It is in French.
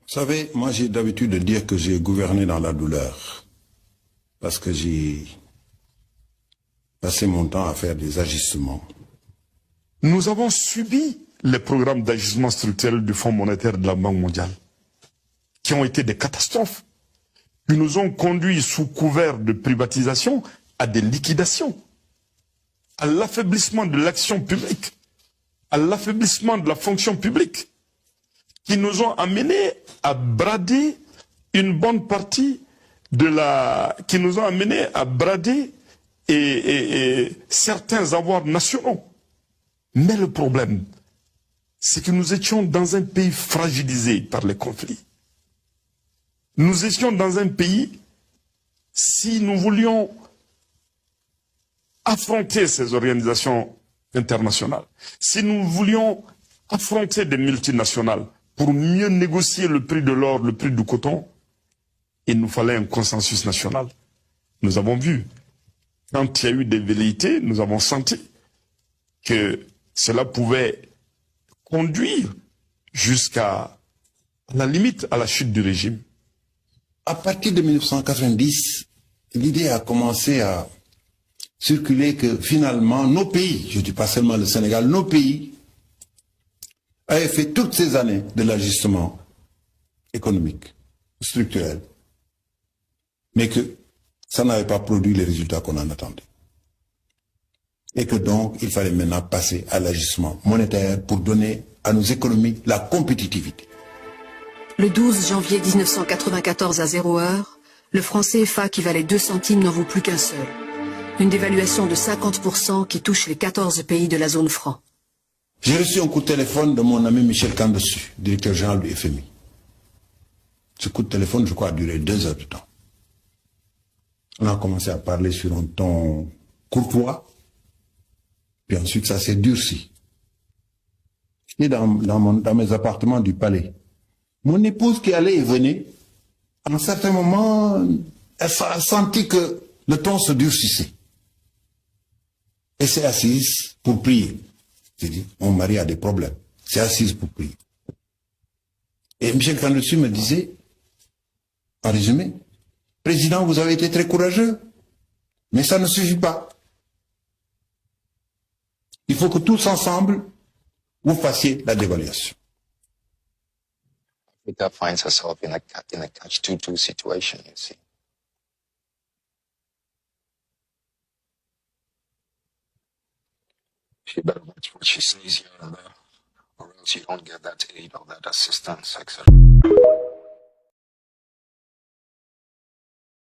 Vous savez, moi j'ai d'habitude de dire que j'ai gouverné dans la douleur. Parce que j'ai passé mon temps à faire des ajustements. Nous avons subi les programmes d'ajustement structurel du Fonds monétaire de la Banque mondiale, qui ont été des catastrophes, qui nous ont conduits sous couvert de privatisation à des liquidations, à l'affaiblissement de l'action publique, à l'affaiblissement de la fonction publique, qui nous ont amenés à brader une bonne partie qui nous ont amenés à brader certains avoirs nationaux. Mais le problème, c'est que nous étions dans un pays fragilisé par les conflits. Nous étions dans un pays, si nous voulions affronter ces organisations internationales, si nous voulions affronter des multinationales pour mieux négocier le prix de l'or, le prix du coton, il nous fallait un consensus national. Nous avons vu, quand il y a eu des velléités, nous avons senti que cela pouvait conduire jusqu'à la limite à la chute du régime. À partir de 1990, l'idée a commencé à circuler que finalement nos pays, je ne dis pas seulement le Sénégal, nos pays avaient fait toutes ces années de l'ajustement économique, structurel, mais que ça n'avait pas produit les résultats qu'on en attendait. Et que donc, il fallait maintenant passer à l'ajustement monétaire pour donner à nos économies la compétitivité. Le 12 janvier 1994 à 0 heure, le franc CFA qui valait 2 centimes n'en vaut plus qu'un seul. Une dévaluation de 50% qui touche les 14 pays de la zone franc. J'ai reçu un coup de téléphone de mon ami Michel Kandessu, directeur général du FMI. Ce coup de téléphone, je crois, a duré 2 heures de temps. On a commencé à parler sur un ton courtois, puis ensuite ça s'est durci. J'étais dans mes appartements du palais. Mon épouse qui allait et venait, à un certain moment, elle a senti que le ton se durcissait. Elle s'est assise pour prier. J'ai dit, mon mari a des problèmes. C'est assise pour prier. Et Michel Kandessu me disait, en résumé, Président, vous avez été très courageux, mais ça ne suffit pas. Il faut que tous ensemble, vous fassiez la dévaluation. Africa finds herself in a catch-22 situation, you see. She better watch what she says here and there, or else you don't get that aid or that assistance, etc.